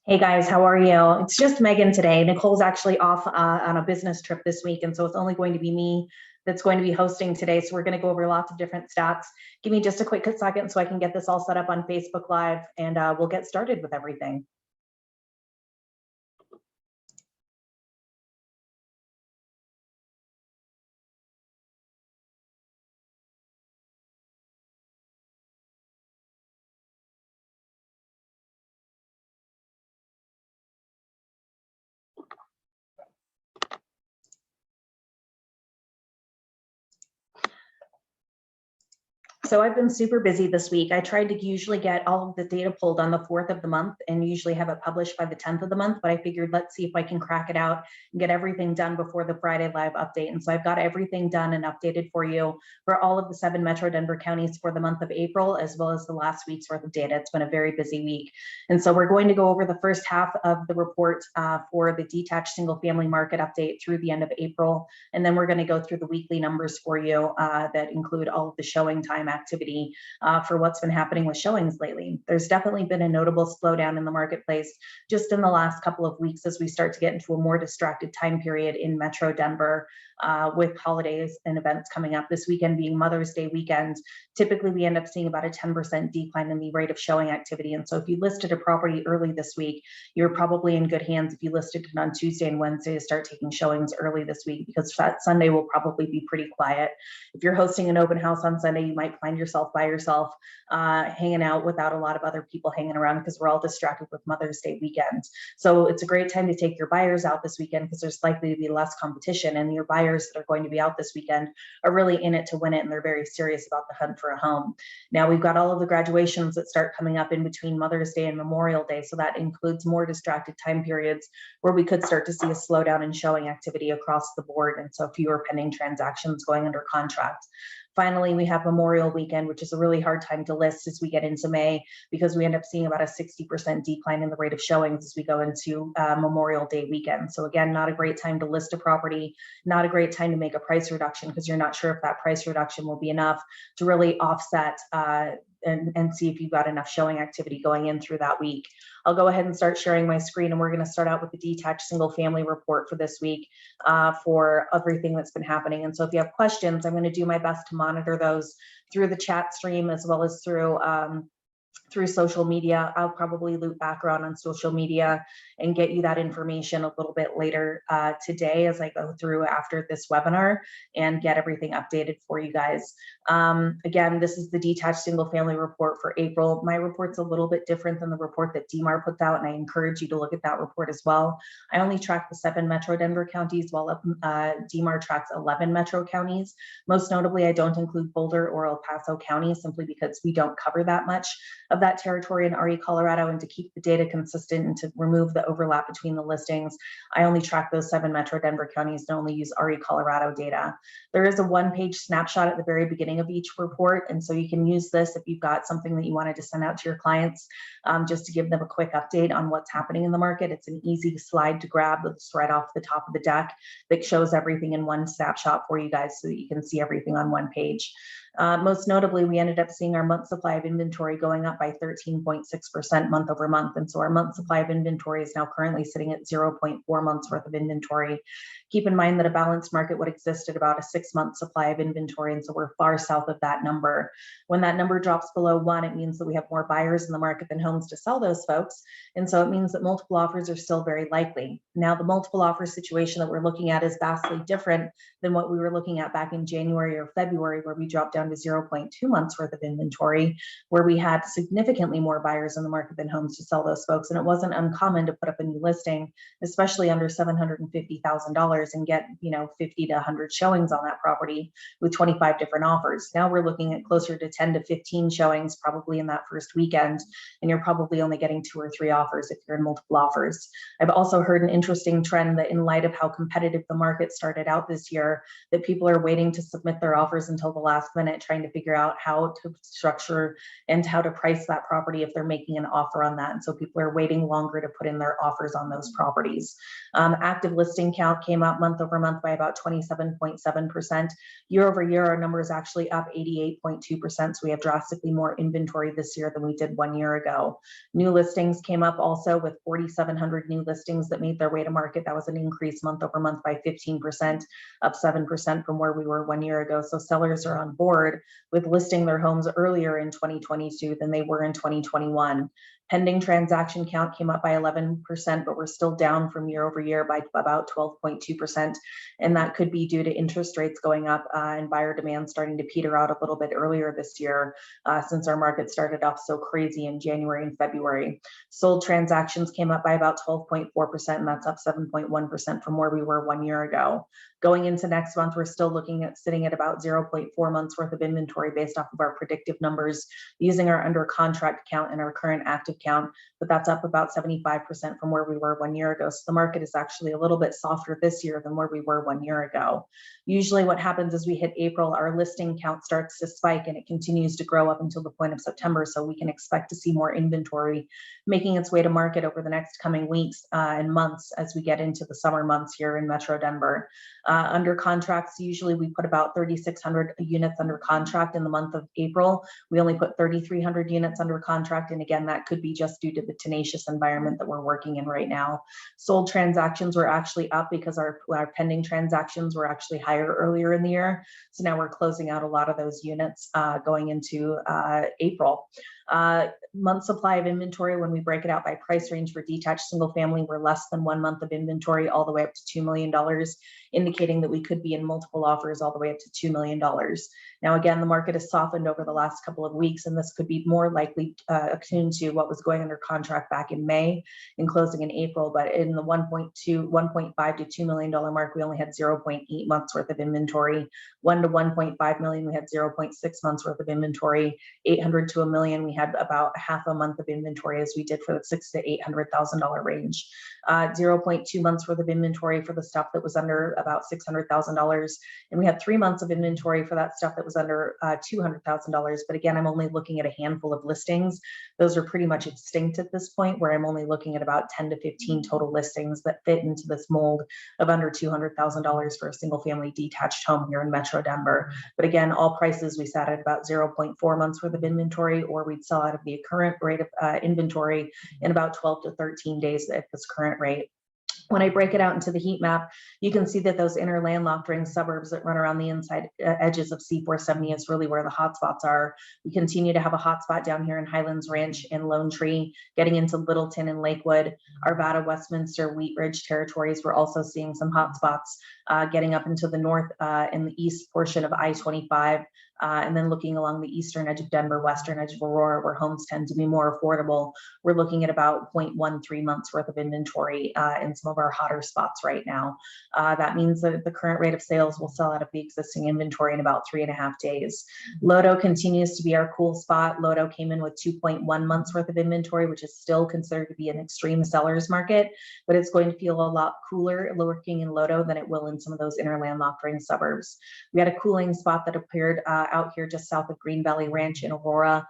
Hey guys, how are you? It's just Megan today. Nicole's actually off on a business trip this week, and so it's only going to be me that's going to be hosting today. So we're going to go over lots of different stats. Give me just a quick second so I can get this all set up on Facebook Live, and we'll get started with everything. So I've been super busy this week. I tried to usually get all of the data pulled on the 4th of the month and usually have it published by the 10th of the month, but I figured let's see if I can crack it out and get everything done before the Friday live update. And so I've got everything done and updated for you for all of the 7 Metro Denver counties for the month of April, as well as the last week's worth of data. It's been a very busy week. And so we're going to go over the first half of the report for the detached single family market update through the end of April. And then we're going to go through the weekly numbers for you that include all of the showing time activity for what's been happening with showings lately. There's definitely been a notable slowdown in the marketplace just in the last couple of weeks as we start to get into a more distracted time period in Metro Denver with holidays and events coming up. This weekend being Mother's Day weekend, typically we end up seeing about a 10% decline in the rate of showing activity. And so if you listed a property early this week, you're probably in good hands if you listed it on Tuesday and Wednesday to start taking showings early this week, because that Sunday will probably be pretty quiet. If you're hosting an open house on Sunday, you might find yourself by yourself hanging out without a lot of other people hanging around because we're all distracted with Mother's Day weekend. So it's a great time to take your buyers out this weekend because there's likely to be less competition, and your buyers that are going to be out this weekend are really in it to win it, and they're very serious about the hunt for a home. Now we've got all of the graduations that start coming up in between Mother's Day and Memorial Day, so that includes more distracted time periods where we could start to see a slowdown in showing activity across the board, and so fewer pending transactions going under contract. Finally, we have Memorial Weekend, which is a really hard time to list as we get into May, because we end up seeing about a 60% decline in the rate of showings as we go into Memorial Day weekend. So again, not a great time to list a property, not a great time to make a price reduction because you're not sure if that price reduction will be enough to really offset and see if you've got enough showing activity going in through that week. I'll go ahead and start sharing my screen, and we're going to start out with the detached single family report for this week for everything that's been happening. And so if you have questions, I'm going to do my best to monitor those through the chat stream as well as through social media. I'll probably loop back around on social media and get you that information a little bit later today as I go through after this webinar and get everything updated for you guys. Again, this is the detached single family report for April. My report's a little bit different than the report that DMAR puts out, and I encourage you to look at that report as well. I only track the 7 Metro Denver counties while DMAR tracks 11 Metro counties. Most notably, I don't include Boulder or El Paso counties simply because we don't cover that much of that territory in RE Colorado, and to keep the data consistent and to remove the overlap between the listings, I only track those 7 Metro Denver counties and only use RE Colorado data. There is a 1-page snapshot at the very beginning of each report, and so you can use this if you've got something that you wanted to send out to your clients just to give them a quick update on what's happening in the market. It's an easy slide to grab that's right off the top of the deck that shows everything in one snapshot for you guys so that you can see everything on one page. Most notably, we ended up seeing our month supply of inventory going up by 13.6% month over month. And so our month supply of inventory is now currently sitting at 0.4 months worth of inventory. Keep in mind that a balanced market would exist at about a 6-month supply of inventory. And so we're far south of that number. When that number drops below 1, it means that we have more buyers in the market than homes to sell those folks. And so it means that multiple offers are still very likely. Now, the multiple offer situation that we're looking at is vastly different than what we were looking at back in January or February, where we dropped down to 0.2 months worth of inventory, where we had significantly more buyers in the market than homes to sell those folks. And it wasn't uncommon to put up a new listing, especially under $750,000, and get 50 to 100 showings on that property with 25 different offers. Now we're looking at closer to 10 to 15 showings probably in that first weekend, and you're probably only getting 2 or 3 offers if you're in multiple offers. I've also heard an interesting trend that in light of how competitive the market started out this year, that people are waiting to submit their offers until the last minute it, trying to figure out how to structure and how to price that property if they're making an offer on that. And so people are waiting longer to put in their offers on those properties. Active listing count came up month over month by about 27.7%. Year over year, our number is actually up 88.2%. So we have drastically more inventory this year than we did 1 year ago. New listings came up also with 4,700 new listings that made their way to market. That was an increase month over month by 15%, up 7% from where we were 1 year ago. So sellers are on board with listing their homes earlier in 2022 than they were in 2021. Pending transaction count came up by 11%, but we're still down from year over year by about 12.2%. And that could be due to interest rates going up and buyer demand starting to peter out a little bit earlier this year, since our market started off so crazy in January and February. Sold transactions came up by about 12.4%, and that's up 7.1% from where we were 1 year ago. Going into next month, we're still looking at sitting at about 0.4 months worth of inventory based off of our predictive numbers using our under contract count and our current active count, but that's up about 75% from where we were 1 year ago. So the market is actually a little bit softer this year than where we were 1 year ago. Usually what happens is we hit April, our listing count starts to spike and it continues to grow up until the point of September. So we can expect to see more inventory making its way to market over the next coming weeks and months as we get into the summer months here in Metro Denver. Under contracts, usually we put about 3,600 units under contract in the month of April. We only put 3,300 units under contract. And again, that could be just due to the tenacious environment that we're working in right now. Sold transactions were actually up because our pending transactions were actually higher earlier in the year. So now we're closing out a lot of those units going into April. Month supply of inventory, when we break it out by price range for detached single family, we're less than 1 month of inventory all the way up to $2 million, indicating that we could be in multiple offers all the way up to $2 million. Now, again, the market has softened over the last couple of weeks, and this could be more likely attuned to what was going under contract back in May and closing in April. But in the 1.5 to $2 million mark, we only had 0.8 months worth of inventory. 1 to 1.5 million, we had 0.6 months worth of inventory. 800 to $1 million, we had about half a month of inventory, as we did for the $600,000 to $800,000 range. 0.2 months worth of inventory for the stuff that was under about $600,000. And we had 3 months of inventory for that stuff that was under $200,000. But again, I'm only looking at a handful of listings. Those are pretty much extinct at this point, where I'm only looking at about 10 to 15 total listings that fit into this mold of under $200,000 for a single family detached home here in Metro Denver. But again, all prices we sat at about 0.4 months worth of inventory, or we'd sell out of the current rate of inventory in about 12 to 13 days at this current rate. When I break it out into the heat map, you can see that those inner landlocked ring suburbs that run around the inside edges of C470 is really where the hotspots are. We continue to have a hotspot down here in Highlands Ranch and Lone Tree, getting into Littleton and Lakewood. Arvada, Westminster, Wheat Ridge territories, we're also seeing some hotspots getting up into the north and the east portion of I-25. And then looking along the eastern edge of Denver, western edge of Aurora, where homes tend to be more affordable, we're looking at about 0.13 months worth of inventory in some of our hotter spots right now. That means that the current rate of sales will sell out of the existing inventory in about 3.5 days. Lodo continues to be our cool spot. Lodo came in with 2.1 months worth of inventory, which is still considered to be an extreme seller's market, but it's going to feel a lot cooler working in Lodo than it will in some of those inner landlocked ring suburbs. We had a cooling spot that appeared out here just south of Green Valley Ranch in Aurora,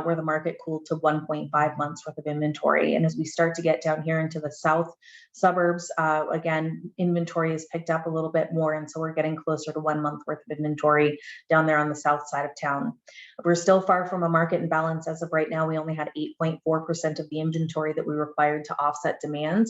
where the market cooled to 1.5 months worth of inventory. And as we start to get down here into the south suburbs, again, inventory has picked up a little bit more. And so we're getting closer to 1 month worth of inventory down there on the south side of town. We're still far from a market imbalance. As of right now, we only had 8.4% of the inventory that we required to offset demand.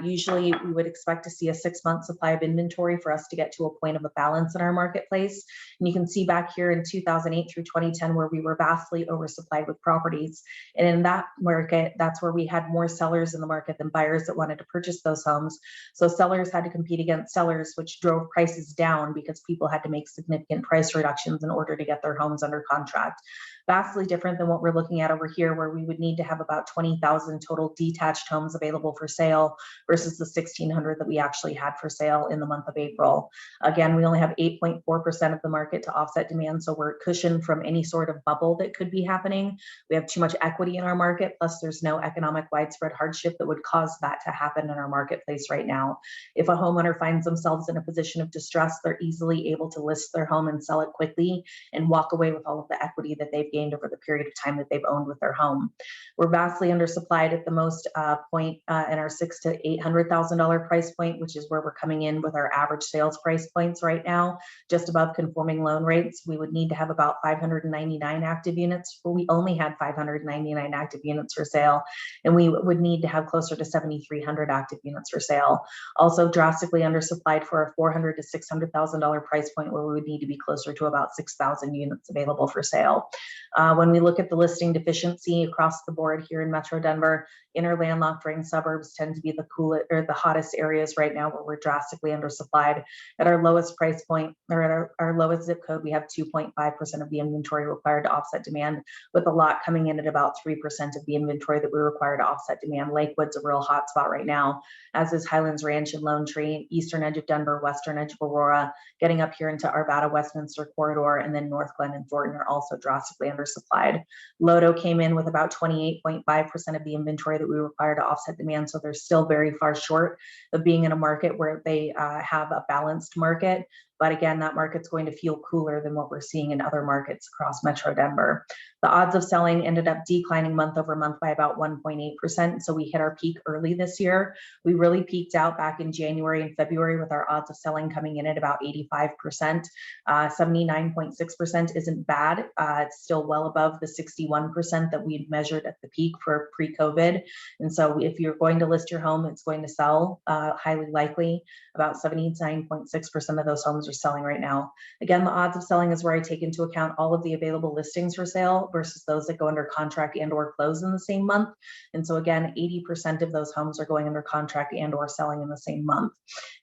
Usually we would expect to see a 6-month supply of inventory for us to get to a point of a balance in our marketplace. And you can see back here in 2008 through 2010, where we were vastly oversupplied with properties. And in that market, that's where we had more sellers in the market than buyers that wanted to purchase those homes. So sellers had to compete against sellers, which drove prices down because people had to make significant price reductions in order to get their homes under contract. Vastly different than what we're looking at over here, where we would need to have about 20,000 total detached homes available for sale versus the 1,600 that we actually had for sale in the month of April. Again, we only have 8.4% of the market to offset demand. and so we're cushioned from any sort of bubble that could be happening. We have too much equity in our market, plus there's no economic widespread hardship that would cause that to happen in our marketplace right now. If a homeowner finds themselves in a position of distress, they're easily able to list their home and sell it quickly and walk away with all of the equity that they've gained over the period of time that they've owned with their home. We're vastly undersupplied at the most point in our $600,000 to $800,000 price point, which is where we're coming in with our average sales price points right now, just above conforming loan rates. We would need to have about 599 active units. Well, we only had 599 active units for sale, and we would need to have closer to 7,300 active units for sale. Also drastically undersupplied for a $400,000 to $600,000 price point, where we would need to be closer to about 6,000 units available for sale. When we look at the listing deficiency across the board here in Metro Denver, inner landlocked ring suburbs tend to be the coolest or the hottest areas right now, where we're drastically undersupplied. At our lowest price point, or at our lowest zip code, we have 2.5% of the inventory required to offset demand, with a lot coming in at about 3% of the inventory that we require to offset demand. Lakewood's a real hot spot right now, as is Highlands Ranch and Lone Tree, eastern edge of Denver, western edge of Aurora, getting up here into Arvada, Westminster corridor, and then North Glen and Thornton are also drastically undersupplied. Lodo came in with about 28.5% of the inventory that we require to offset demand, so they're still very far short of being in a market where they have a balanced market. But again, that market's going to feel cooler than what we're seeing in other markets across Metro Denver. The odds of selling ended up declining month over month by about 1.8%. So we hit our peak early this year. We really peaked out back in January and February with our odds of selling coming in at about 85%. 79.6% isn't bad. It's still well above the 61% that we had measured at the peak for pre-COVID. And so if you're going to list your home, it's going to sell, highly likely. About 79.6% of those homes are selling right now. Again, the odds of selling is where I take into account all of the available listings for sale versus those that go under contract and or close in the same month. And so again, 80% of those homes are going under contract and or selling in the same month.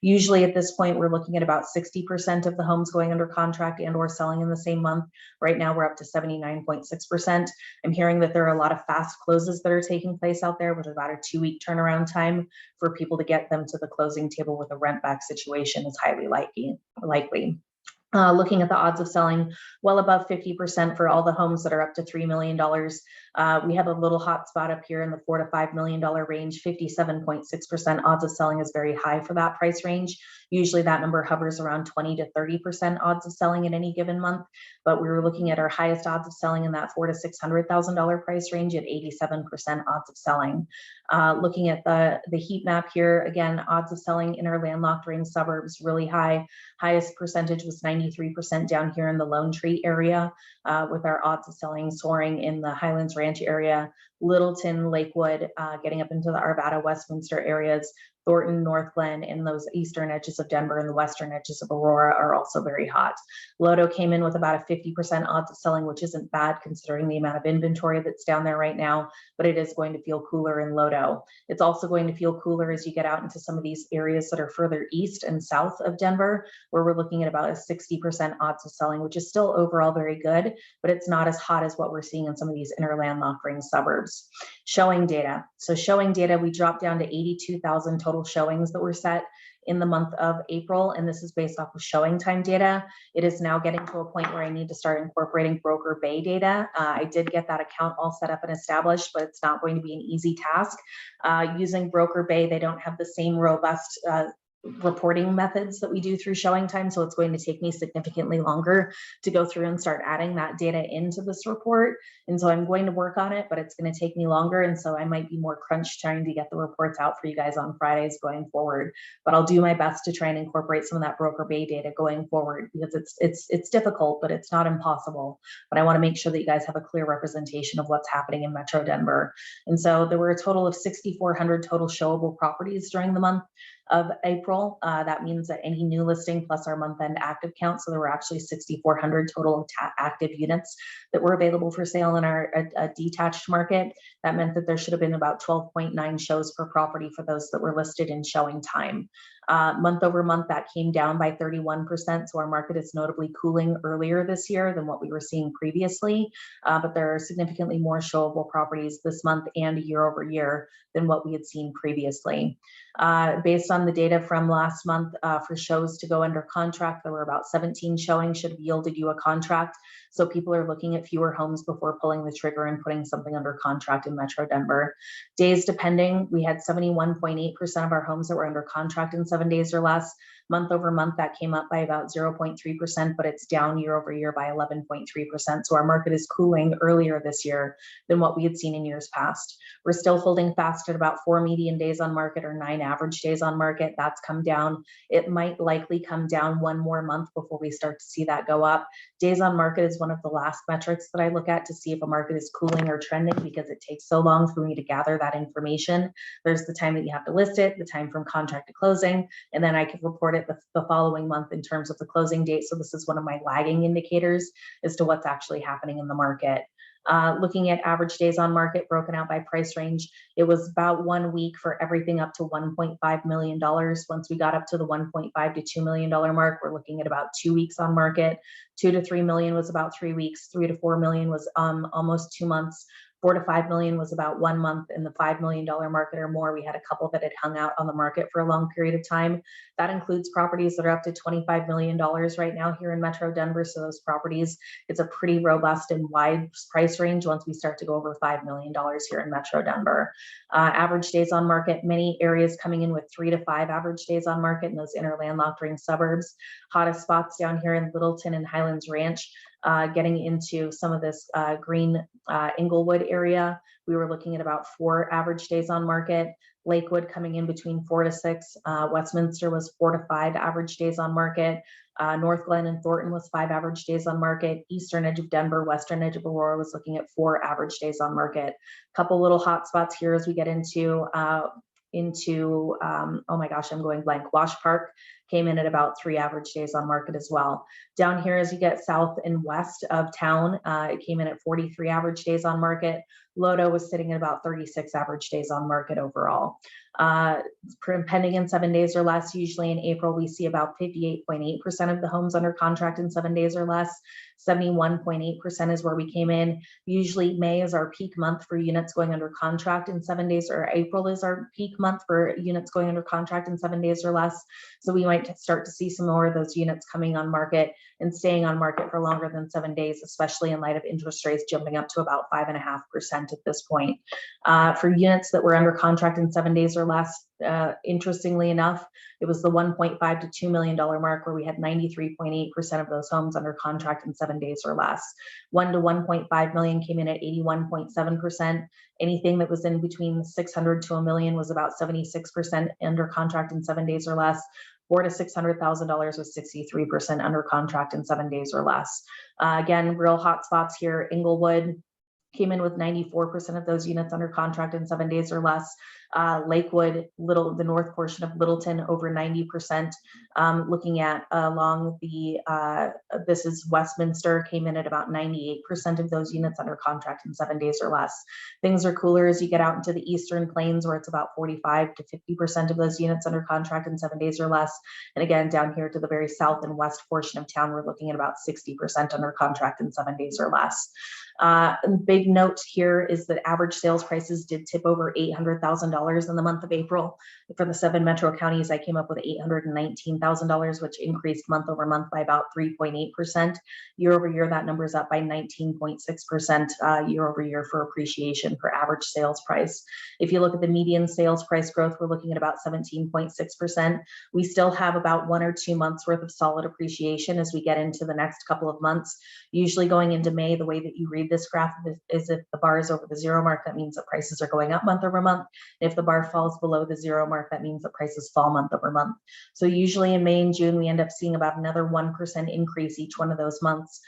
Usually at this point, we're looking at about 60% of the homes going under contract and or selling in the same month. Right now, we're up to 79.6%. I'm hearing that there are a lot of fast closes that are taking place out there with about a 2-week turnaround time for people to get them to the closing table with a rent back situation is highly likely. Looking at the odds of selling, well above 50% for all the homes that are up to $3 million. We have a little hot spot up here in the $4 to $5 million range. 57.6% odds of selling is very high for that price range. Usually that number hovers around 20 to 30% odds of selling in any given month, but we were looking at our highest odds of selling in that $400,000 to $600,000 price range at 87% odds of selling. Looking at the heat map here, again, odds of selling in our landlocked ring suburbs really high. Highest percentage was 93% down here in the Lone Tree area, with our odds of selling soaring in the Highlands Ranch area, Littleton, Lakewood, getting up into the Arvada, Westminster areas. Thornton, North Glen, and those eastern edges of Denver and the western edges of Aurora are also very hot. Lodo came in with about a 50% odds of selling, which isn't bad considering the amount of inventory that's down there right now, but it is going to feel cooler in Lodo. It's also going to feel cooler as you get out into some of these areas that are further east and south of Denver, where we're looking at about a 60% odds of selling, which is still overall very good, but it's not as hot as what we're seeing in some of these inner landlocked ring suburbs. Showing data. So showing data, we dropped down to 82,000 total showings that were set in the month of April, and this is based off of showing time data. It is now getting to a point where I need to start incorporating broker bay data. I did get that account all set up and established, but it's not going to be an easy task. Using broker bay, they don't have the same robust reporting methods that we do through showing time. So it's going to take me significantly longer to go through and start adding that data into this report. And so I'm going to work on it, but it's going to take me longer. And so I might be more crunched trying to get the reports out for you guys on Fridays going forward. But I'll do my best to try and incorporate some of that broker bay data going forward, because it's difficult, but it's not impossible. But I want to make sure that you guys have a clear representation of what's happening in Metro Denver. And so there were a total of 6,400 total showable properties during the month of April. That means that any new listing plus our month-end active count. So there were actually 6,400 total active units that were available for sale in our detached market. That meant that there should have been about 12.9 shows per property for those that were listed in showing time. Month over month, that came down by 31%. So our market is notably cooling earlier this year than what we were seeing previously. But there are significantly more showable properties this month and year over year than what we had seen previously. Based on the data from last month, for shows to go under contract, there were about 17 showings should have yielded you a contract. So people are looking at fewer homes before pulling the trigger and putting something under contract in Metro Denver. Days depending, we had 71.8% of our homes that were under contract in 7 days or less. Month over month, that came up by about 0.3%, but it's down year over year by 11.3%. So our market is cooling earlier this year than what we had seen in years past. We're still holding fast at about 4 median days on market or 9 average days on market. That's come down. It might likely come down one more month before we start to see that go up. Days on market is one of the last metrics that I look at to see if a market is cooling or trending, because it takes so long for me to gather that information. There's the time that you have to list it, the time from contract to closing, and then I can report it the following month in terms of the closing date. So this is one of my lagging indicators as to what's actually happening in the market. Looking at average days on market broken out by price range, it was about 1 week for everything up to $1.5 million. Once we got up to the $1.5 to $2 million mark, we're looking at about 2 weeks on market. 2 to 3 million was about 3 weeks. 3 to 4 million was almost 2 months. 4 to 5 million was about 1 month. In the $5 million market or more, we had a couple that had hung out on the market for a long period of time. That includes properties that are up to $25 million right now here in Metro Denver. So those properties, it's a pretty robust and wide price range once we start to go over $5 million here in Metro Denver. Average days on market, many areas coming in with 3 to 5 average days on market in those inner landlocked ring suburbs. Hottest spots down here in Littleton and Highlands Ranch. Getting into some of this green Inglewood area, we were looking at about 4 average days on market. Lakewood coming in between 4 to 6. Westminster was 4 to 5 average days on market. North Glen and Thornton was 5 average days on market. Eastern edge of Denver, western edge of Aurora was looking at 4 average days on market. Couple little hot spots here as we get into oh my gosh, I'm going blank. Wash Park came in at about 3 average days on market as well. Down here, as you get south and west of town, it came in at 43 average days on market. Lodo was sitting at about 36 average days on market overall. Pending in 7 days or less, usually in April, we see about 58.8% of the homes under contract in 7 days or less. 71.8% is where we came in. Usually May is our peak month for units going under contract in 7 days, or April is our peak month for units going under contract in 7 days or less. So we might start to see some more of those units coming on market and staying on market for longer than 7 days, especially in light of interest rates jumping up to about 5.5% at this point. For units that were under contract in 7 days or less, interestingly enough, it was the $1.5 to $2 million mark where we had 93.8% of those homes under contract in 7 days or less. 1 to 1.5 million came in at 81.7%. Anything that was in between 600 to $1 million was about 76% under contract in 7 days or less. $400,000 to $600,000 was 63% under contract in 7 days or less. Again, real hot spots here. Inglewood came in with 94% of those units under contract in 7 days or less. Lakewood, the north portion of Littleton, over 90%. Looking at along the, this is Westminster, came in at about 98% of those units under contract in 7 days or less. Things are cooler as you get out into the Eastern Plains, where it's about 45 to 50% of those units under contract in 7 days or less. And again, down here to the very south and west portion of town, we're looking at about 60% under contract in 7 days or less. Big note here is that average sales prices did tip over $800,000 in the month of April. For the 7 metro counties, I came up with $819,000, which increased month over month by about 3.8%. Year over year, that number is up by 19.6% year over year for appreciation for average sales price. If you look at the median sales price growth, we're looking at about 17.6%. We still have about 1 or 2 months worth of solid appreciation as we get into the next couple of months. Usually going into May, the way that you read this graph is if the bar is over the 0 mark, that means that prices are going up month over month. If the bar falls below the 0 mark, that means that prices fall month over month. So usually in May and June, we end up seeing about another 1% increase each one of those months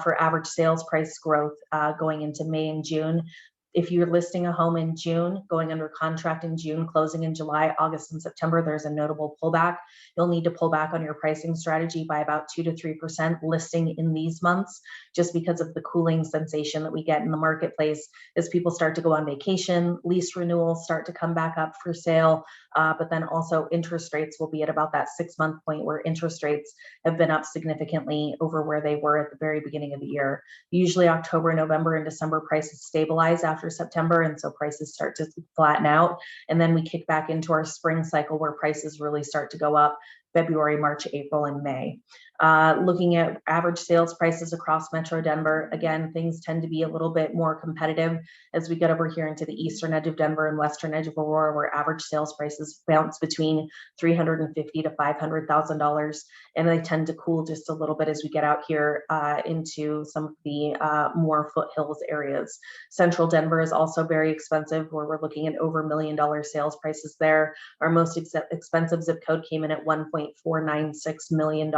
for average sales price growth going into May and June. If you're listing a home in June, going under contract in June, closing in July, August, and September, there's a notable pullback. You'll need to pull back on your pricing strategy by about 2 to 3% listing in these months, just because of the cooling sensation that we get in the marketplace as people start to go on vacation, lease renewals start to come back up for sale, but then also interest rates will be at about that 6-month point where interest rates have been up significantly over where they were at the very beginning of the year. Usually October, November, and December prices stabilize after September, and so prices start to flatten out, and then we kick back into our spring cycle where prices really start to go up February, March, April, and May. Looking at average sales prices across Metro Denver, again, things tend to be a little bit more competitive as we get over here into the eastern edge of Denver and western edge of Aurora, where average sales prices bounce between $350,000 to $500,000, and they tend to cool just a little bit as we get out here into some of the more foothills areas. Central Denver is also very expensive, where we're looking at over $1 million sales prices there. Our most expensive zip code came in at $1.496 million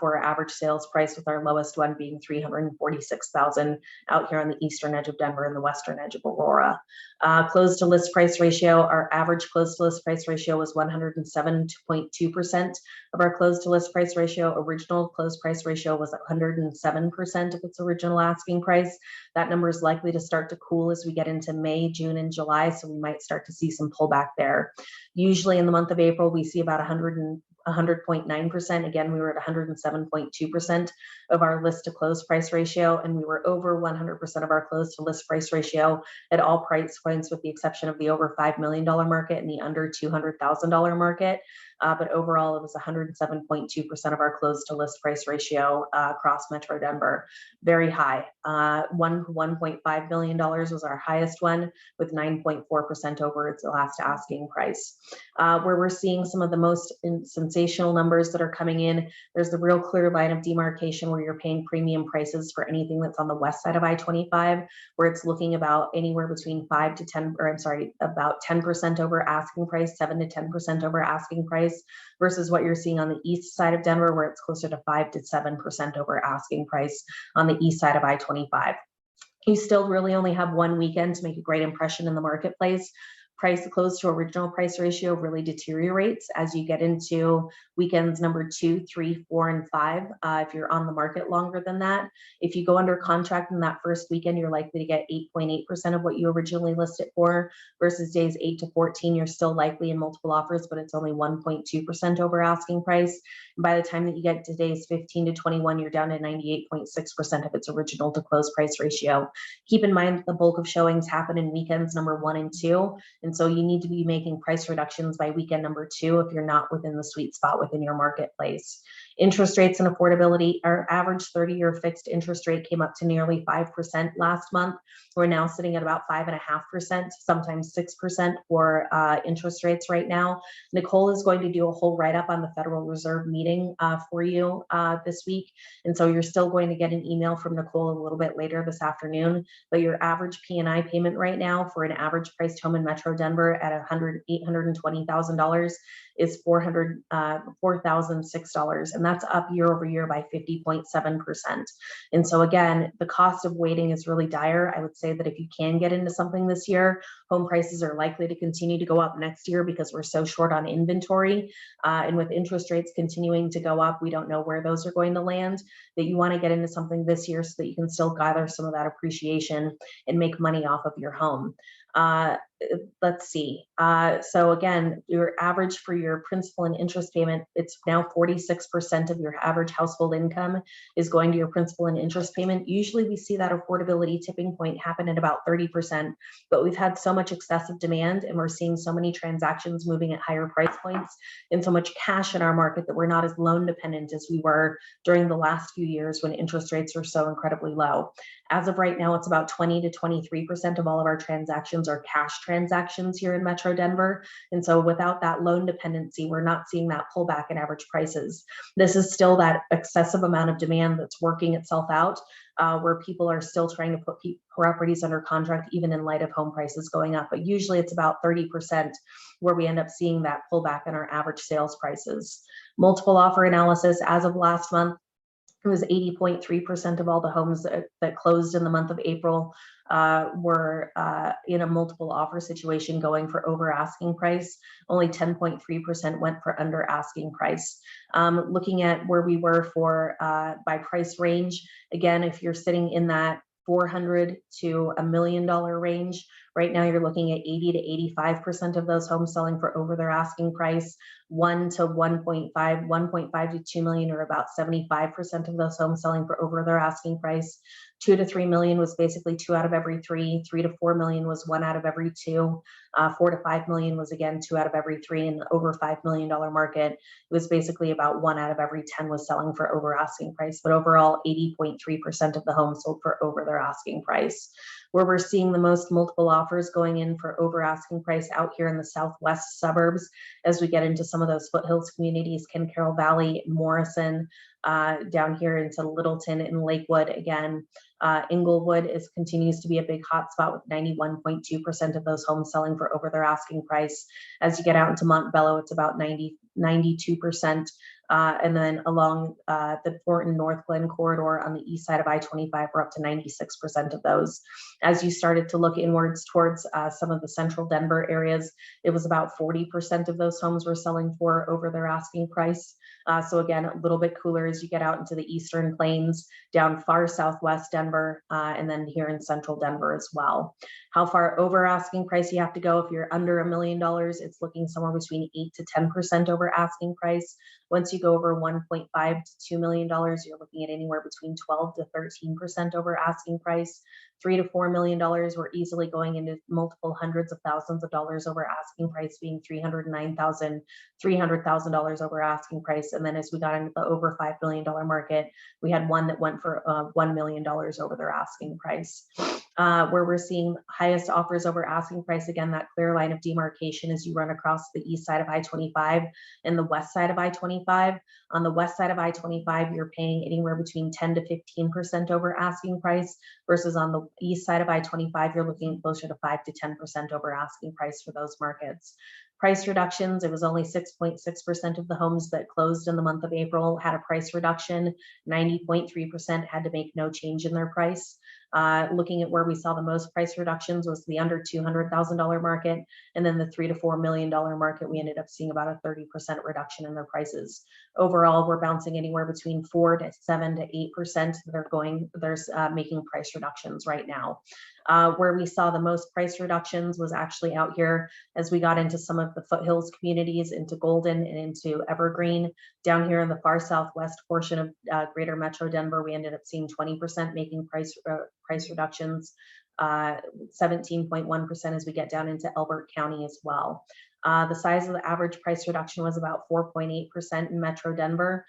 for our average sales price, with our lowest one being $346,000 out here on the eastern edge of Denver and the western edge of Aurora. Close to list price ratio, our average close to list price ratio was 107.2% of our close to list price ratio. Original close price ratio was 107% of its original asking price. That number is likely to start to cool as we get into May, June, and July, so we might start to see some pullback there. Usually in the month of April, we see about 100.9%. Again, we were at 107.2% of our list to close price ratio, and we were over 100% of our close to list price ratio at all price points, with the exception of the over $5 million market and the under $200,000 market. But overall, it was 107.2% of our close to list price ratio across Metro Denver. Very high. $1.5 million was our highest one, with 9.4% over its last asking price. Where we're seeing some of the most sensational numbers that are coming in, there's the real clear line of demarcation where you're paying premium prices for anything that's on the west side of I-25, where it's looking about anywhere between about 10% over asking price, 7 to 10% over asking price, versus what you're seeing on the east side of Denver, where it's closer to 5 to 7% over asking price on the east side of I-25. You still really only have one weekend to make a great impression in the marketplace. Price close to original price ratio really deteriorates as you get into weekends number 2, 3, 4, and 5. If you're on the market longer than that, if you go under contract in that first weekend, you're likely to get 8.8% of what you originally listed for, versus days 8 to 14, you're still likely in multiple offers, but it's only 1.2% over asking price. And by the time that you get to days 15 to 21, you're down to 98.6% of its original to close price ratio. Keep in mind that the bulk of showings happen in weekends number 1 and 2. And so you need to be making price reductions by weekend number 2 if you're not within the sweet spot within your marketplace. Interest rates and affordability, our average 30-year fixed interest rate came up to nearly 5% last month. We're now sitting at about 5.5%, sometimes 6% for interest rates right now. Nicole is going to do a whole write-up on the Federal Reserve meeting for you this week. And so you're still going to get an email from Nicole a little bit later this afternoon, but your average P&I payment right now for an average priced home in Metro Denver at $820,000 is $4,006, and that's up year over year by 50.7%. And so again, the cost of waiting is really dire. I would say that if you can get into something this year, home prices are likely to continue to go up next year because we're so short on inventory. And with interest rates continuing to go up, we don't know where those are going to land, that you want to get into something this year so that you can still gather some of that appreciation and make money off of your home. Let's see. So again, your average for your principal and interest payment, it's now 46% of your average household income is going to your principal and interest payment. Usually we see that affordability tipping point happen at about 30%, but we've had so much excessive demand and we're seeing so many transactions moving at higher price points and so much cash in our market that we're not as loan dependent as we were during the last few years when interest rates were so incredibly low. As of right now, it's about 20 to 23% of all of our transactions are cash transactions here in Metro Denver. And so without that loan dependency, we're not seeing that pullback in average prices. This is still that excessive amount of demand that's working itself out, where people are still trying to put properties under contract, even in light of home prices going up. But usually it's about 30% where we end up seeing that pullback in our average sales prices. Multiple offer analysis as of last month, It was 80.3% of all the homes that closed in the month of April were in a multiple offer situation going for over asking price. Only 10.3% went for under asking price. Looking at where we were for by price range, again, if you're sitting in that $400,000 to $1 million range, right now you're looking at 80 to 85% of those homes selling for over their asking price. 1 to 1.5, 1.5 to 2 million, or about 75% of those homes selling for over their asking price. 2 to 3 million was basically 2 out of every 3. 3 to 4 million was 1 out of every 2. 4 to 5 million was again 2 out of every 3. In the over $5 million market, it was basically about 1 out of every 10 was selling for over asking price. But overall, 80.3% of the homes sold for over their asking price. Where we're seeing the most multiple offers going in for over asking price out here in the southwest suburbs, as we get into some of those foothills communities, Ken Carroll Valley, Morrison, down here into Littleton and Lakewood. Again, Inglewood continues to be a big hotspot with 91.2% of those homes selling for over their asking price. As you get out into Montbello, it's about 92%. And then along the Thornton North Glen corridor on the east side of I-25, we're up to 96% of those. As you started to look inwards towards some of the central Denver areas, it was about 40% of those homes were selling for over their asking price. So again, a little bit cooler as you get out into the eastern plains, down far southwest Denver, and then here in central Denver as well. How far over asking price you have to go? If you're under $1 million, it's looking somewhere between 8 to 10% over asking price. Once you go over 1.5 to $2 million, you're looking at anywhere between 12 to 13% over asking price. $3 to $4 million, we're easily going into multiple hundreds of thousands of dollars over asking price, being $309,000, $300,000 over asking price. And then as we got into the over $5 million market, we had one that went for $1 million over their asking price. Where we're seeing highest offers over asking price, again, that clear line of demarcation as you run across the east side of I-25 and the west side of I-25. On the west side of I-25, you're paying anywhere between 10 to 15% over asking price, versus on the east side of I-25, you're looking closer to 5 to 10% over asking price for those markets. Price reductions, it was only 6.6% of the homes that closed in the month of April had a price reduction. 90.3% had to make no change in their price. Looking at where we saw the most price reductions was the under $200,000 market, and then the $3 to $4 million market, we ended up seeing about a 30% reduction in their prices. Overall, we're bouncing anywhere between 4 to 7 to 8% that are making price reductions right now. Where we saw the most price reductions was actually out here as we got into some of the foothills communities, into Golden and into Evergreen. Down here in the far southwest portion of greater Metro Denver, we ended up seeing 20% making price reductions, 17.1% as we get down into Elbert County as well. The size of the average price reduction was about 4.8% in Metro Denver.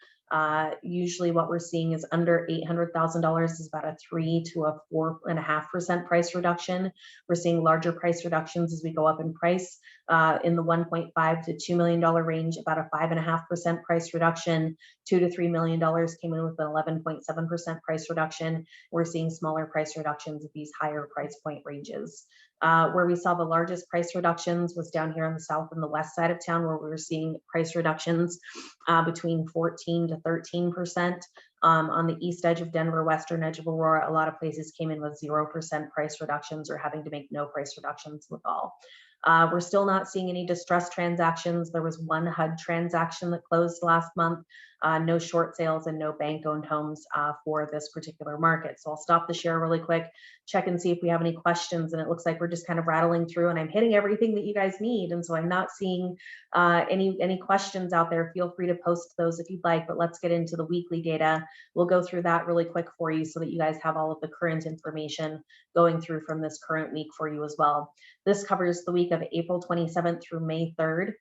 Usually what we're seeing is under $800,000 is about a 3 to a 4.5% price reduction. We're seeing larger price reductions as we go up in price. In the 1.5 to $2 million range, about a 5.5% price reduction. $2 to $3 million came in with an 11.7% price reduction. We're seeing smaller price reductions at these higher price point ranges. Where we saw the largest price reductions was down here on the south and the west side of town, where we were seeing price reductions between 14 to 13%. On the east edge of Denver, western edge of Aurora, a lot of places came in with 0% price reductions or having to make no price reductions at all. We're still not seeing any distressed transactions. There was one HUD transaction that closed last month. No short sales and no bank-owned homes for this particular market. So I'll stop the share really quick, check and see if we have any questions. And it looks like we're just kind of rattling through, and I'm hitting everything that you guys need. And so I'm not seeing any questions out there. Feel free to post those if you'd like, but let's get into the weekly data. We'll go through that really quick for you so that you guys have all of the current information going through from this current week for you as well. This covers the week of April 27th through May 3rd.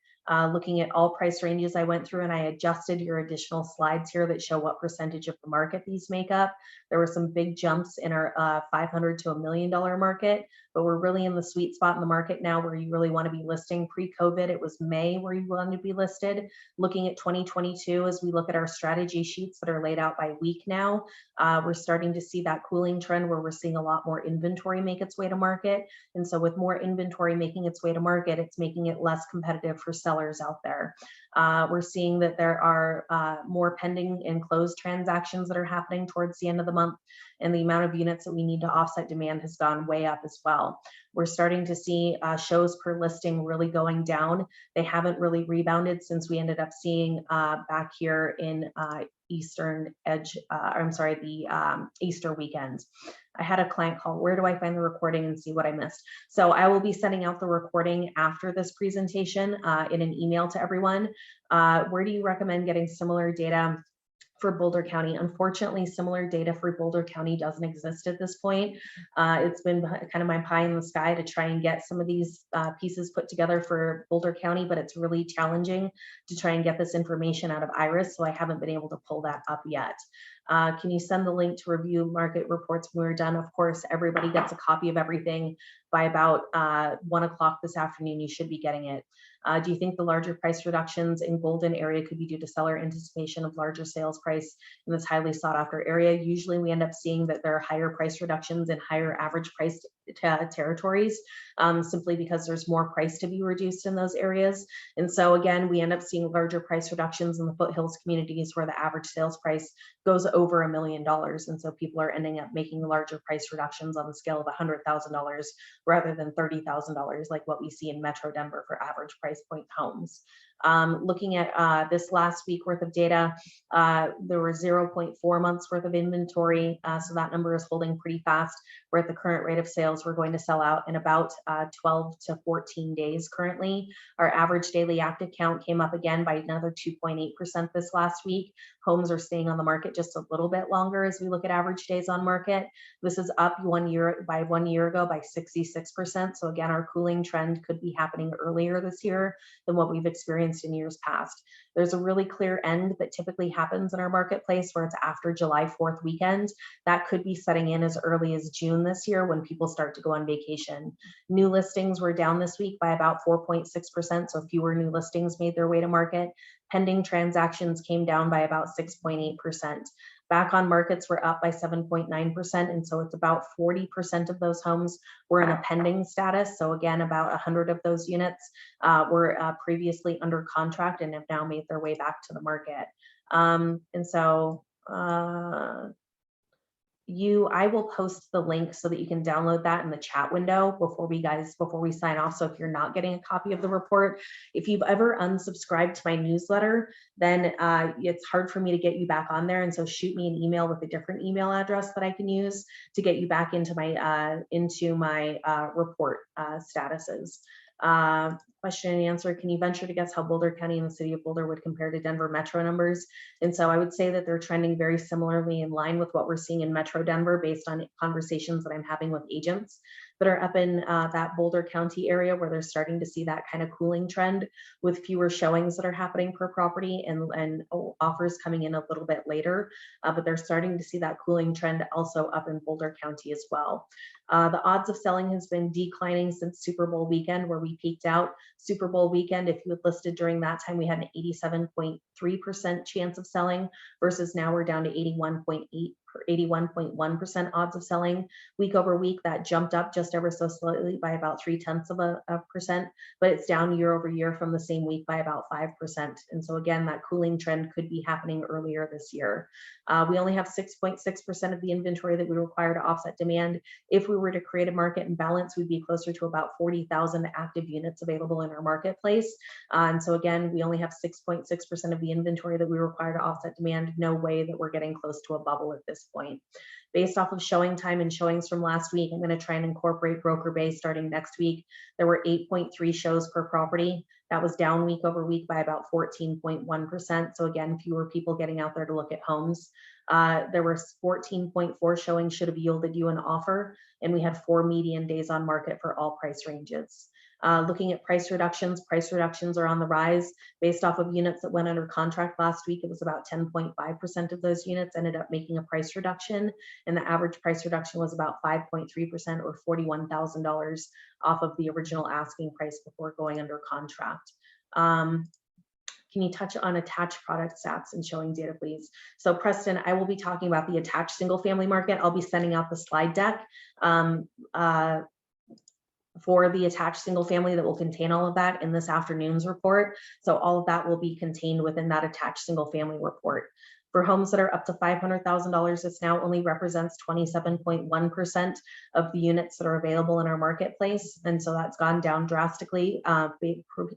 Looking at all price ranges I went through, and I adjusted your additional slides here that show what percentage of the market these make up. There were some big jumps in our $500 to $1 million market, but we're really in the sweet spot in the market now where you really want to be listing. Pre-COVID, it was May where you wanted to be listed. Looking at 2022, as we look at our strategy sheets that are laid out by week now, we're starting to see that cooling trend where we're seeing a lot more inventory make its way to market. And so with more inventory making its way to market, it's making it less competitive for sellers out there. We're seeing that there are more pending and closed transactions that are happening towards the end of the month, and the amount of units that we need to offset demand has gone way up as well. We're starting to see shows per listing really going down. They haven't really rebounded since we ended up seeing back here in Eastern edge, the Easter weekend. I had a client call, where do I find the recording and see what I missed? So I will be sending out the recording after this presentation in an email to everyone. Where do you recommend getting similar data for Boulder County? Unfortunately, similar data for Boulder County doesn't exist at this point. It's been kind of my pie in the sky to try and get some of these pieces put together for Boulder County, but it's really challenging to try and get this information out of IRIS, so I haven't been able to pull that up yet. Can you send the link to review market reports when we're done? Of course, everybody gets a copy of everything by about 1 o'clock this afternoon. You should be getting it. Do you think the larger price reductions in Golden area could be due to seller anticipation of larger sales price in this highly sought after area? Usually we end up seeing that there are higher price reductions in higher average price territories, simply because there's more price to be reduced in those areas. And so again, we end up seeing larger price reductions in the foothills communities where the average sales price goes over $1 million. And so people are ending up making larger price reductions on the scale of $100,000 rather than $30,000 like what we see in Metro Denver for average price point homes. Looking at this last week worth of data, there were 0.4 months worth of inventory. So that number is holding pretty fast. We're at the current rate of sales. We're going to sell out in about 12 to 14 days currently. Our average daily active count came up again by another 2.8% this last week. Homes are staying on the market just a little bit longer as we look at average days on market. This is up 1 year ago by 66%. So again, our cooling trend could be happening earlier this year than what we've experienced in years past. There's a really clear end that typically happens in our marketplace where it's after July 4th weekend. That could be setting in as early as June this year when people start to go on vacation. New listings were down this week by about 4.6%, so fewer new listings made their way to market. Pending transactions came down by about 6.8%. Back on markets were up by 7.9%, and so it's about 40% of those homes were in a pending status. So again, about 100 of those units were previously under contract and have now made their way back to the market. I will post the link so that you can download that in the chat window before we sign off. So if you're not getting a copy of the report, if you've ever unsubscribed to my newsletter, then it's hard for me to get you back on there. And so shoot me an email with a different email address that I can use to get you back into my report statuses. Question and answer, can you venture to guess how Boulder County and the city of Boulder would compare to Denver Metro numbers? And so I would say that they're trending very similarly in line with what we're seeing in Metro Denver based on conversations that I'm having with agents that are up in that Boulder County area where they're starting to see that kind of cooling trend with fewer showings that are happening per property and offers coming in a little bit later, but they're starting to see that cooling trend also up in Boulder County as well. The odds of selling has been declining since Super Bowl weekend where we peaked out. Super Bowl weekend, if you had listed during that time, we had an 87.3% chance of selling versus now we're down to 81.1% odds of selling. Week over week, that jumped up just ever so slightly by about 0.3%, but it's down year over year from the same week by about 5%. And so again, that cooling trend could be happening earlier this year. We only have 6.6% of the inventory that we require to offset demand. If we were to create a market imbalance, we'd be closer to about 40,000 active units available in our marketplace. And so again, we only have 6.6% of the inventory that we require to offset demand. No way that we're getting close to a bubble at this point. Based off of showing time and showings from last week, I'm going to try and incorporate broker base starting next week. There were 8.3 shows per property. That was down week over week by about 14.1%. So again, fewer people getting out there to look at homes. There were 14.4 showings should have yielded you an offer, and we had 4 median days on market for all price ranges. Looking at price reductions are on the rise. Based off of units that went under contract last week, it was about 10.5% of those units ended up making a price reduction, and the average price reduction was about 5.3% or $41,000 off of the original asking price before going under contract. Can you touch on attached product stats and showing data, please? So Preston, I will be talking about the attached single family market. I'll be sending out the slide deck for the attached single family that will contain all of that in this afternoon's report. So all of that will be contained within that attached single family report. For homes that are up to $500,000, this now only represents 27.1% of the units that are available in our marketplace. And so that's gone down drastically.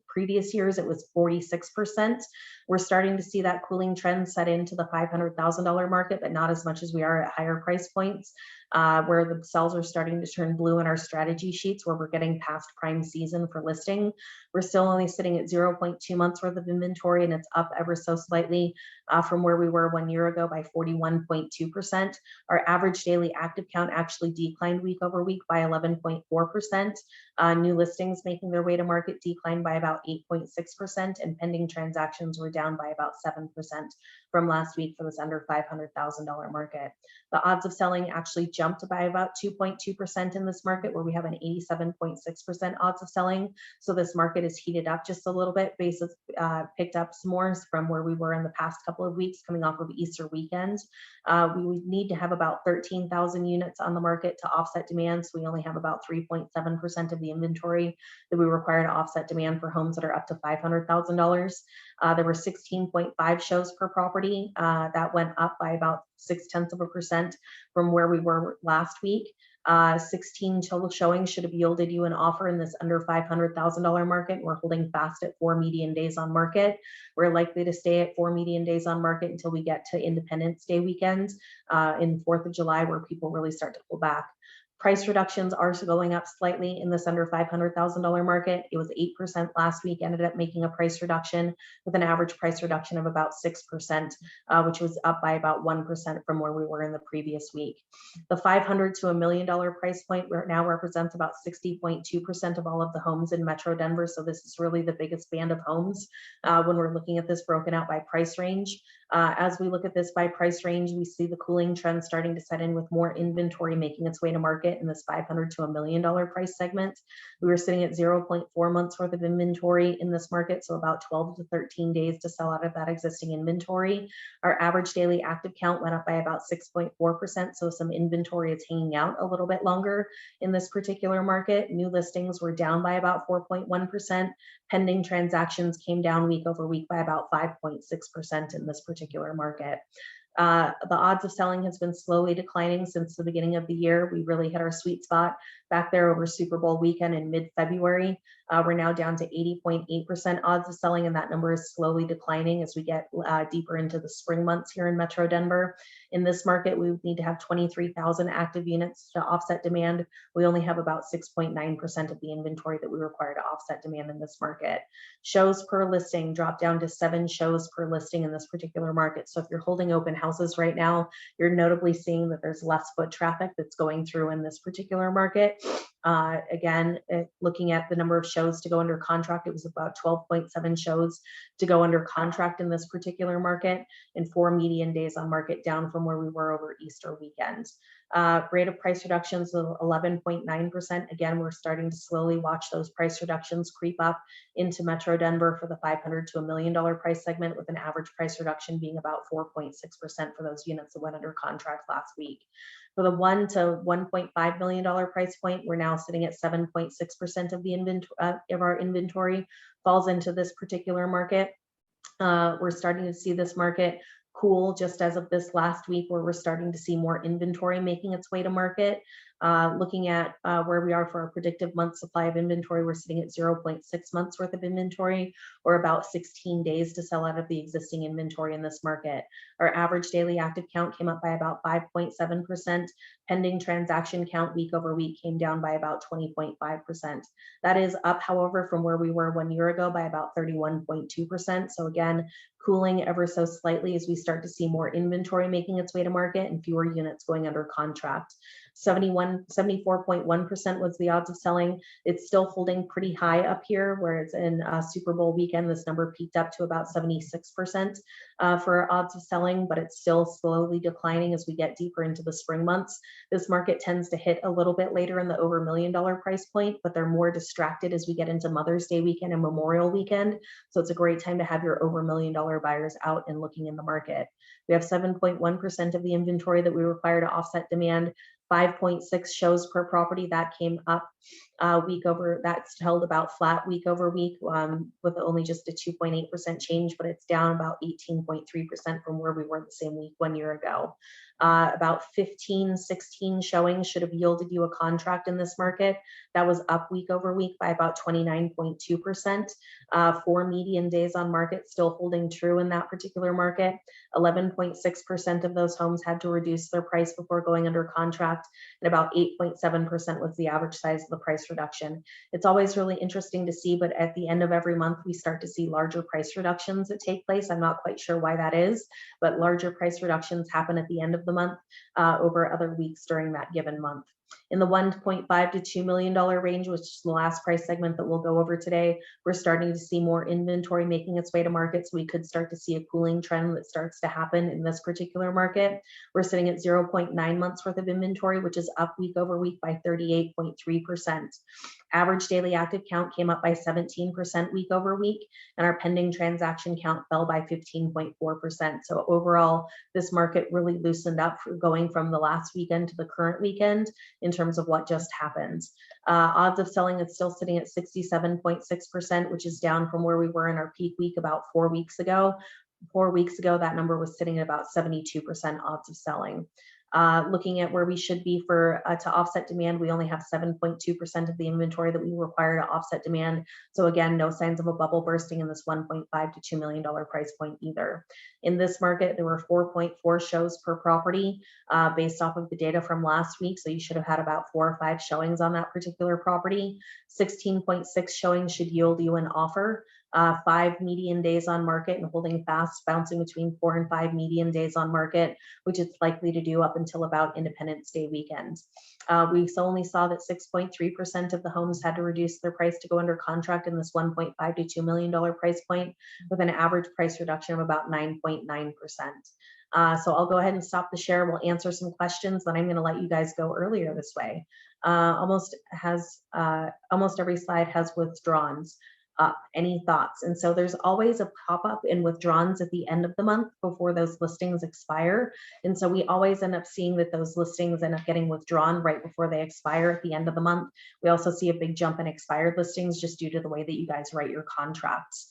Previous years, it was 46%. We're starting to see that cooling trend set into the $500,000 market, but not as much as we are at higher price points, where the cells are starting to turn blue in our strategy sheets where we're getting past prime season for listing. We're still only sitting at 0.2 months worth of inventory, and it's up ever so slightly from where we were 1 year ago by 41.2%. Our average daily active count actually declined week over week by 11.4%. New listings making their way to market declined by about 8.6%, and pending transactions were down by about 7% from last week for this under $500,000 market. The odds of selling actually jumped by about 2.2% in this market, where we have an 87.6% odds of selling. So this market is heated up just a little bit. Basis picked up some more from where we were in the past couple of weeks coming off of Easter weekend. We would need to have about 13,000 units on the market to offset demand. So we only have about 3.7% of the inventory that we require to offset demand for homes that are up to $500,000. There were 16.5 shows per property. That went up by about 0.6% from where we were last week. 16 total showings should have yielded you an offer in this under $500,000 market. We're holding fast at 4 median days on market. We're likely to stay at 4 median days on market until we get to Independence Day weekend in 4th of July, where people really start to pull back. Price reductions are going up slightly in this under $500,000 market. It was 8% last week, ended up making a price reduction with an average price reduction of about 6%, which was up by about 1% from where we were in the previous week. The $500,000 to $1 million price point now represents about 60.2% of all of the homes in Metro Denver. So this is really the biggest band of homes when we're looking at this broken out by price range. As we look at this by price range, we see the cooling trend starting to set in with more inventory making its way to market in this $500,000 to $1 million price segment. We were sitting at 0.4 months worth of inventory in this market, so about 12 to 13 days to sell out of that existing inventory. Our average daily active count went up by about 6.4%, so some inventory is hanging out a little bit longer in this particular market. New listings were down by about 4.1%. Pending transactions came down week over week by about 5.6% in this particular market. The odds of selling has been slowly declining since the beginning of the year. We really hit our sweet spot back there over Super Bowl weekend in mid-February. We're now down to 80.8% odds of selling, and that number is slowly declining as we get deeper into the spring months here in Metro Denver. In this market, we would need to have 23,000 active units to offset demand. We only have about 6.9% of the inventory that we require to offset demand in this market. Shows per listing dropped down to 7 shows per listing in this particular market. So if you're holding open houses right now, you're notably seeing that there's less foot traffic that's going through in this particular market. Again, looking at the number of shows to go under contract, it was about 12.7 shows to go under contract in this particular market, and 4 median days on market, down from where we were over Easter weekend. Rate of price reductions of 11.9%. Again, we're starting to slowly watch those price reductions creep up into Metro Denver for the $500,000 to $1 million price segment, with an average price reduction being about 4.6% for those units that went under contract last week. For the $1 to $1.5 million price point, we're now sitting at 7.6% of the of our inventory falls into this particular market. We're starting to see this market cool just as of this last week, where we're starting to see more inventory making its way to market. Looking at where we are for our predictive month supply of inventory, we're sitting at 0.6 months worth of inventory, or about 16 days to sell out of the existing inventory in this market. Our average daily active count came up by about 5.7%. Pending transaction count week over week came down by about 20.5%. That is up, however, from where we were 1 year ago by about 31.2%. So again, cooling ever so slightly as we start to see more inventory making its way to market and fewer units going under contract. 74.1% was the odds of selling. It's still holding pretty high up here, whereas in Super Bowl weekend, this number peaked up to about 76% for odds of selling, but it's still slowly declining as we get deeper into the spring months. This market tends to hit a little bit later in the over $1 million price point, but they're more distracted as we get into Mother's Day weekend and Memorial weekend. So it's a great time to have your over $1 million buyers out and looking in the market. We have 7.1% of the inventory that we require to offset demand. 5.6 shows per property. That came up week over, that's held about flat week over week with only just a 2.8% change, but it's down about 18.3% from where we were the same week 1 year ago. About 15, 16 showings should have yielded you a contract in this market. That was up week over week by about 29.2%. 4 median days on market still holding true in that particular market. 11.6% of those homes had to reduce their price before going under contract, and about 8.7% was the average size of the price reduction. It's always really interesting to see, but at the end of every month, we start to see larger price reductions that take place. I'm not quite sure why that is, but larger price reductions happen at the end of the month over other weeks during that given month. In the $1.5 to $2 million range, which is the last price segment that we'll go over today, we're starting to see more inventory making its way to market. So we could start to see a cooling trend that starts to happen in this particular market. We're sitting at 0.9 months worth of inventory, which is up week over week by 38.3%. Average daily active count came up by 17% week over week, and our pending transaction count fell by 15.4%. So overall, this market really loosened up going from the last weekend to the current weekend in terms of what just happened. Odds of selling is still sitting at 67.6%, which is down from where we were in our peak week about 4 weeks ago. 4 weeks ago, that number was sitting at about 72% odds of selling. Looking at where we should be for to offset demand, we only have 7.2% of the inventory that we require to offset demand. So again, no signs of a bubble bursting in this $1.5 to $2 million price point either. In this market, there were 4.4 shows per property based off of the data from last week. So you should have had about 4 or 5 showings on that particular property. 16.6 showings should yield you an offer. 5 median days on market and holding fast, bouncing between 4 and 5 median days on market, which it's likely to do up until about Independence Day weekend. We only saw that 6.3% of the homes had to reduce their price to go under contract in this $1.5 to $2 million price point, with an average price reduction of about 9.9%. So I'll go ahead and stop the share. We'll answer some questions, then I'm going to let you guys go earlier this way. Almost every slide has withdrawns. Any thoughts? And so there's always a pop-up in withdrawns at the end of the month before those listings expire. And so we always end up seeing that those listings end up getting withdrawn right before they expire at the end of the month. We also see a big jump in expired listings just due to the way that you guys write your contracts.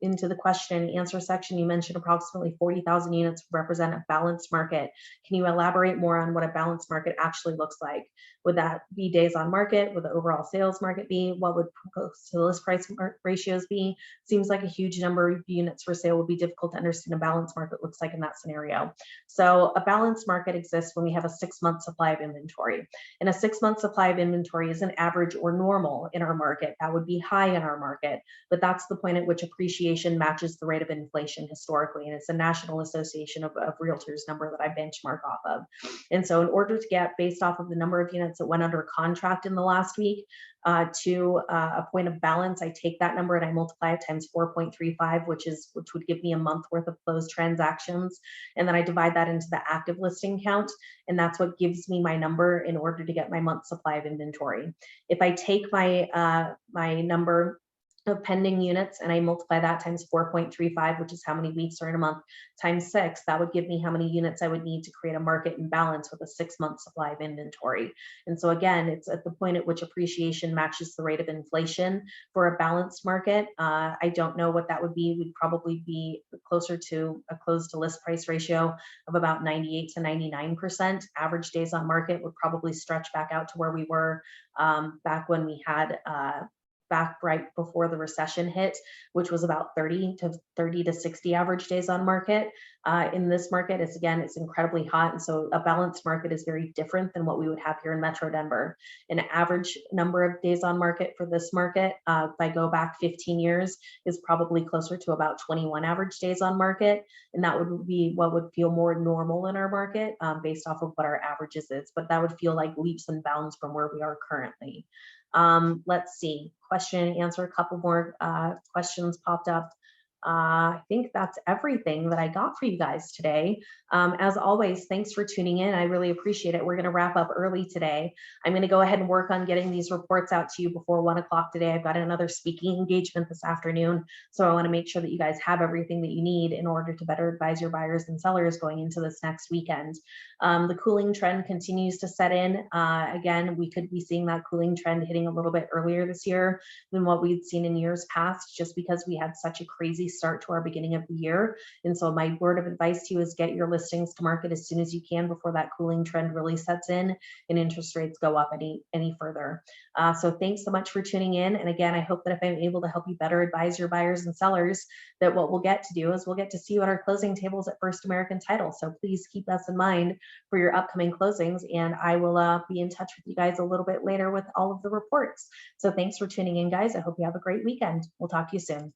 Into the question and answer section, you mentioned approximately 40,000 units represent a balanced market. Can you elaborate more on what a balanced market actually looks like? Would that be days on market? Would the overall sales market be? What would proposed to list price ratios be? Seems like a huge number of units for sale would be difficult to understand a balanced market looks like in that scenario. So a balanced market exists when we have a 6-month supply of inventory. And a 6-month supply of inventory is an average or normal in our market. That would be high in our market, but that's the point at which appreciation matches the rate of inflation historically, and it's a National Association of Realtors number that I benchmark off of. And so in order to get, based off of the number of units that went under contract in the last week, to a point of balance, I take that number and I multiply it times 4.35, which would give me a month worth of closed transactions. And then I divide that into the active listing count, and that's what gives me my number in order to get my month supply of inventory. If I take my my number of pending units and I multiply that times 4.35, which is how many weeks are in a month, times 6, that would give me how many units I would need to create a market in balance with a 6-month supply of inventory. And so again, it's at the point at which appreciation matches the rate of inflation for a balanced market. I don't know what that would be. We'd probably be closer to a close to list price ratio of about 98 to 99%. Average days on market would probably stretch back out to where we were back when we had back right before the recession hit, which was about 30 to 60 average days on market. In this market, it's incredibly hot. And so a balanced market is very different than what we would have here in Metro Denver. An average number of days on market for this market, if I go back 15 years, is probably closer to about 21 average days on market. And that would be what would feel more normal in our market based off of what our averages is. But that would feel like leaps and bounds from where we are currently. Let's see, question and answer. A couple more questions popped up. I think that's everything that I got for you guys today. As always, thanks for tuning in. I really appreciate it. We're going to wrap up early today. I'm going to go ahead and work on getting these reports out to you before 1 o'clock today. I've got another speaking engagement this afternoon, so I want to make sure that you guys have everything that you need in order to better advise your buyers and sellers going into this next weekend. The cooling trend continues to set in. Again, we could be seeing that cooling trend hitting a little bit earlier this year than what we'd seen in years past, just because we had such a crazy start to our beginning of the year. And so my word of advice to you is get your listings to market as soon as you can before that cooling trend really sets in and interest rates go up any further. So thanks so much for tuning in. And again, I hope that if I'm able to help you better advise your buyers and sellers, that what we'll get to do is we'll get to see you at our closing tables at First American Title. So please keep us in mind for your upcoming closings. And I will be in touch with you guys a little bit later with all of the reports. So thanks for tuning in, guys. I hope you have a great weekend. We'll talk to you soon.